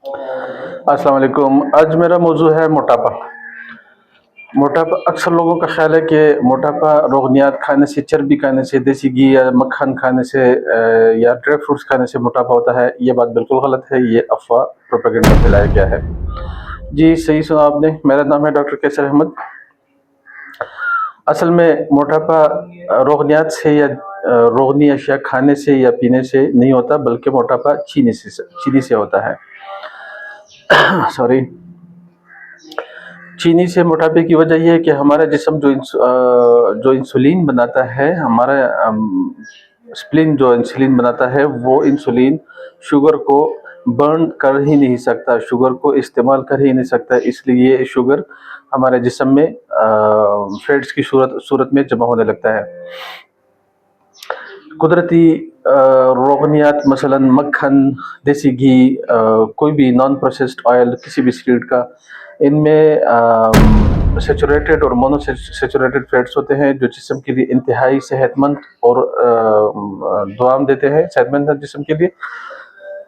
अस्सलाम वालेकुम। आज मेरा मौजू है मोटापा। मोटापा अक्सर लोगों का ख्याल है कि मोटापा रोगनियात खाने से, चर्बी खाने से, देसी घी या मक्खन खाने से या ड्राई फ्रूट्स खाने से मोटापा होता है। ये बात बिल्कुल गलत है, ये अफ़वाह प्रोपेगेंडा फैलाया गया है। जी, सही सुना आपने। मेरा नाम है डॉक्टर कैसर अहमद। असल में मोटापा रोगनियात से या रोगनी अशिया खाने से या पीने से नहीं होता, बल्कि मोटापा चीनी से होता है। सॉरी। चीनी से मोटापे की वजह यह है कि हमारा जिस्म जो इंसुलिन बनाता है, हमारा स्प्लीन जो इंसुलिन बनाता है, वो इंसुलिन शुगर को बर्न कर ही नहीं सकता, शुगर को इस्तेमाल कर ही नहीं सकता। इसलिए ये शुगर हमारे जिस्म में फैट्स की सूरत में जमा होने लगता है। कुदरती रोगनियात मसलन मक्खन, देसी घी, कोई भी नॉन प्रोसेस्ड ऑयल किसी भी सीड का, इनमें सेचुरेटेड और मोनोसेचुरेटेड फैट्स होते हैं जो जिस्म के लिए इंतहाई सेहतमंद और दुआम देते हैं, सेहतमंद है जिस्म के लिए।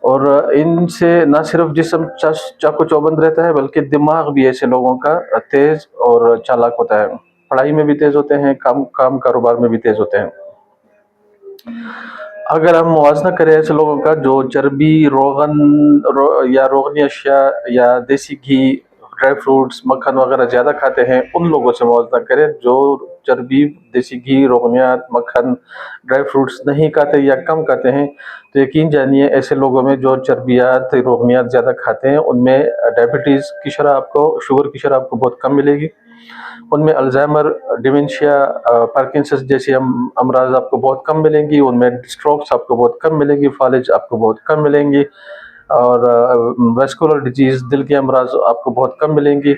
और इनसे ना सिर्फ जिस्म चाको चौबंद रहता है, बल्कि दिमाग भी ऐसे लोगों का तेज और चालाक होता है। पढ़ाई में भी तेज होते हैं, काम कारोबार में भी तेज होते हैं। अगर हम मुवाजना करें ऐसे लोगों का जो चर्बी, या रोगनी अशिया या देसी घी, ड्राई फ्रूट्स, मक्खन वगैरह ज़्यादा खाते हैं, उन लोगों से मुवाजना करें जो चर्बी, देसी घी, रोगनियात, मक्खन, ड्राई फ्रूट्स नहीं खाते या कम खाते हैं, तो यकीन जानिए ऐसे लोगों में जो चर्बियात, रोगनियात ज़्यादा खाते हैं, उनमें डायबिटीज़ की शरह आपको, शुगर की शरह आपको बहुत कम मिलेगी। उनमें अल्जाइमर, डिमेंशिया, पार्किंसंस जैसी अमराज आपको बहुत कम मिलेंगी। उनमें स्ट्रोक्स आपको बहुत कम मिलेंगी, फालिज आपको बहुत कम मिलेंगी, और वेस्कुलर डिजीज़, दिल के अमराज आपको बहुत कम मिलेंगी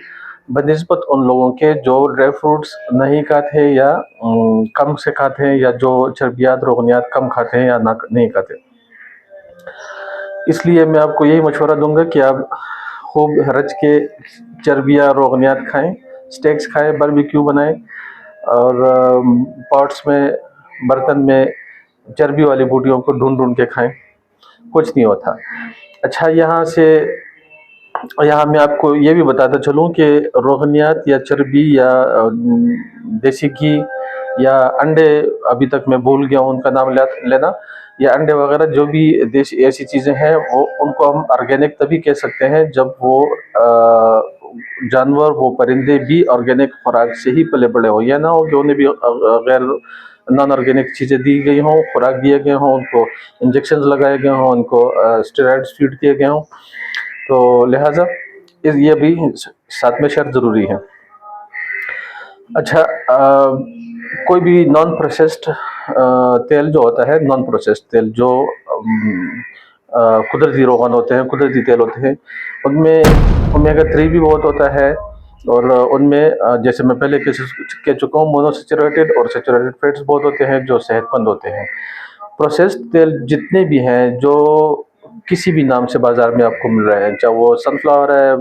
बनिस्बत उन लोगों के जो ड्राई फ्रूट्स नहीं खाते या कम से खाते हैं, या जो चर्बियात, रोगनियात कम खाते हैं या ना नहीं खाते। इसलिए मैं आपको यही मशवरा दूंगा कि आप खूब रच के चर्बियाँ, रोगनियात खाएं, स्टेक्स खाएं, बारबेक्यू बनाएं, और पॉट्स में, बर्तन में चर्बी वाली बूटियों को ढूंढ ढूंढ के खाएं, कुछ नहीं होता। अच्छा, यहाँ मैं आपको ये भी बताता चलूँ कि रोगनियात या चर्बी या देसी घी या अंडे, अभी तक मैं भूल गया हूँ उनका नाम लेना, या अंडे वगैरह जो भी देसी ऐसी चीज़ें हैं, वो उनको हम ऑर्गेनिक तभी कह सकते हैं जब वो जानवर, वो परिंदे भी ऑर्गेनिक खुराक से ही पले बड़े हो। या ना हो कि उन्हें भी गैर नॉन ऑर्गेनिक चीज़ें दी गई हों, खुराक दिए गए हों, उनको इंजेक्शन लगाए गए हों, उनको स्टेरॉइड्स फीड किए गए हों। तो लिहाजा ये भी साथ में शर्त ज़रूरी है। अच्छा, कोई भी नॉन प्रोसेस्ड तेल जो होता है, नॉन प्रोसेस्ड तेल जो कुदरती रोगन होते हैं, कुदरती तेल होते हैं, उनमें ओमेगा 3 भी बहुत होता है। और उनमें जैसे मैं पहले कह चुका हूँ, मोनोसेचुरेटेड और सेचुरेटेड फैट्स बहुत होते हैं जो सेहतमंद होते हैं। प्रोसेस्ड तेल जितने भी हैं, जो किसी भी नाम से बाजार में आपको मिल रहे हैं, चाहे वो सनफ्लावर है,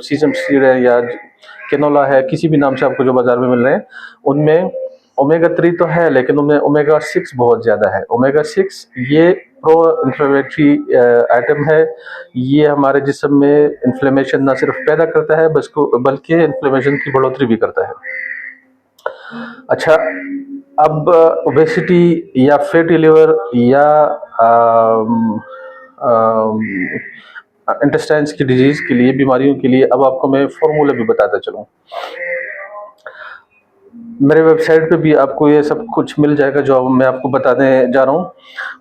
सीजम सीड है, या केनोला है, किसी भी नाम से आपको जो बाजार में मिल रहे हैं, उनमें ओमेगा 3 तो है, लेकिन उनमें ओमेगा 6 बहुत ज़्यादा है। ओमेगा 6 ये प्रो इन्फ्लेमेटरी आइटम है। ये हमारे जिस्म में इन्फ्लेमेशन ना सिर्फ पैदा करता है, बल्कि इन्फ्लेमेशन की बढ़ोतरी भी करता है। अच्छा, अब ओबेसिटी या फैटी लिवर या इंटेस्टाइन्स की डिजीज़ के लिए, बीमारियों के लिए, अब आपको मैं फॉर्मूला भी बताता चलूँ। मेरे वेबसाइट पे भी आपको ये सब कुछ मिल जाएगा जो अब मैं आपको बताने जा रहा हूँ।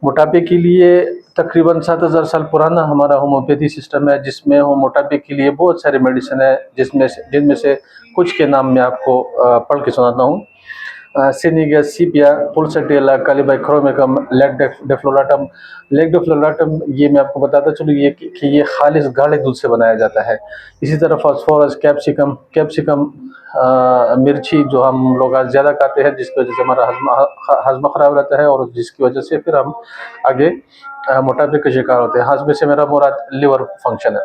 मोटापे के लिए तकरीबन 7000 साल पुराना हमारा होम्योपैथी सिस्टम है, जिसमें मोटापे के लिए बहुत सारे मेडिसिन है, जिनमें से कुछ के नाम मैं आपको पढ़ के सुनाता हूँ। सिनिगा, सीपिया, पुलसेटेला, कालीबाइक्रोमिकम, लेगडेफ्लोराटम। लेगडेफ्लोराटम ये मैं आपको बताता चलूँ ये कि ये खालिस गाढ़े दूध से बनाया जाता है। इसी तरह फास्फोरस, कैप्सिकम, मिर्ची जो हम लोग आज ज़्यादा खाते हैं, जिसकी वजह से हमारा हजमा ख़राब रहता है, और जिसकी वजह से फिर हम आगे मोटापे के शिकार होते हैं। हजमे से मेरा मुराद लिवर फंक्शन है।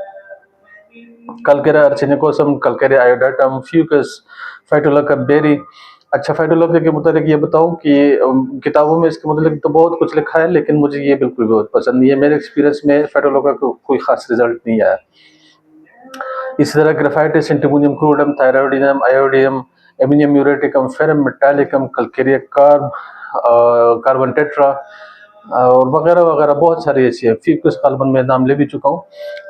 कलकेरा अर्चिनिकोसम, कलकेरा आयोडाटम, फ्यूकस, फाइटोलका बेरी, अच्छा, फाइटोलॉजी के मुतालिक ये बताऊँ कि किताबों में इसके मुतालिक तो बहुत कुछ लिखा है, लेकिन मुझे ये बिल्कुल भी पसंद नहीं है। मेरे एक्सपीरियंस में फाइटोलॉजी का कोई ख़ास रिज़ल्ट नहीं आया। इसी तरह graphite, antimonium crudum, thyroidinum, iodium, ammonium muriaticum, ferrum metallicum, calcarea carb, carbon tetra और वगैरह वगैरह बहुत सारी ऐसी है। फिर कार्बन में नाम ले भी चुका हूँ।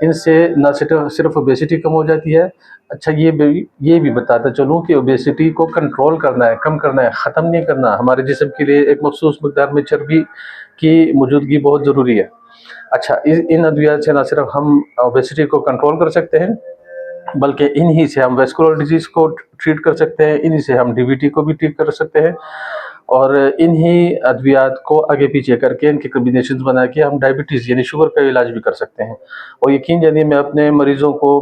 इनसे न सिर्फ ओबेसिटी कम हो जाती है। अच्छा, ये भी बताता चलूँ कि ओबेसिटी को कंट्रोल करना है, कम करना है, ख़त्म नहीं करना। हमारे जिस्म के लिए एक मखसूस मकदार में चर्बी की मौजूदगी बहुत ज़रूरी है। अच्छा, इन अद्वियात से न सिर्फ हम ओबेसिटी को कंट्रोल कर सकते हैं, बल्कि इन्हीं से हम वैस्कुलर डिजीज़ को ट्रीट कर सकते हैं, इन्हीं से हम डीवीटी को भी ट्रीट कर सकते हैं और इन्हीं अद्वियात को आगे पीछे करके इनके कॉम्बिनेशंस बना के हम डायबिटीज़ यानी शुगर का इलाज भी कर सकते हैं। और यकीन जानिए मैं अपने मरीज़ों को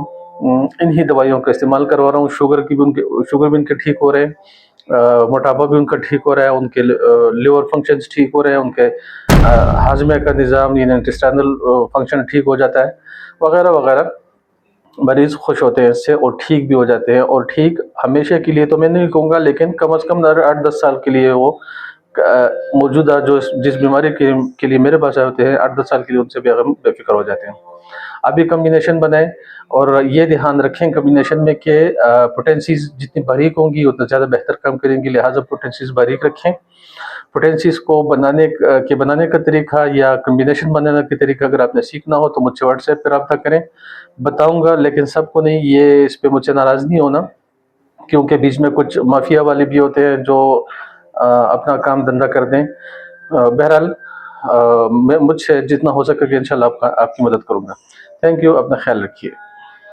इन्हीं दवाइयों का इस्तेमाल करवा रहा हूँ। शुगर भी उनके ठीक हो रहे हैं, मोटापा भी उनका ठीक हो रहा है, उनके लिवर फंक्शंस ठीक हो रहे हैं, उनके हाजमे का निज़ाम यानी इंटेस्टाइनल फंक्शन ठीक हो जाता है, वगैरह वगैरह। मरीज़ खुश होते हैं इससे और ठीक भी हो जाते हैं। और ठीक हमेशा के लिए तो मैं नहीं कहूँगा, लेकिन कम से कम 8-10 साल के लिए वो मौजूदा जो जिस बीमारी के लिए मेरे पास आए होते हैं, 8-10 साल के लिए उनसे बेगम बेफ़िक्र हो जाते हैं। आप भी कॉम्बिनेशन बनाएँ और ये ध्यान रखें कॉम्बिनेशन में कि पोटेंसीज़ जितनी बारीक होंगी उतना ज़्यादा बेहतर काम करेंगी, लिहाज़ा पोटेंसीज़ बारीक रखें। पोटेंसीज़ को बनाने का तरीका या कॉम्बिनेशन बनाने का तरीका अगर आपने सीखना हो तो मुझसे व्हाट्सएप पे राब्ता करें, बताऊँगा। लेकिन सबको नहीं, ये इस पे मुझसे नाराज़ नहीं होना, क्योंकि बीच में कुछ माफिया वाले भी होते हैं जो अपना काम धंधा कर दें। बहरहाल मैं मुझसे जितना हो सकेगा इंशाल्लाह आपकी मदद करूँगा। थैंक यू, अपना ख्याल रखिए।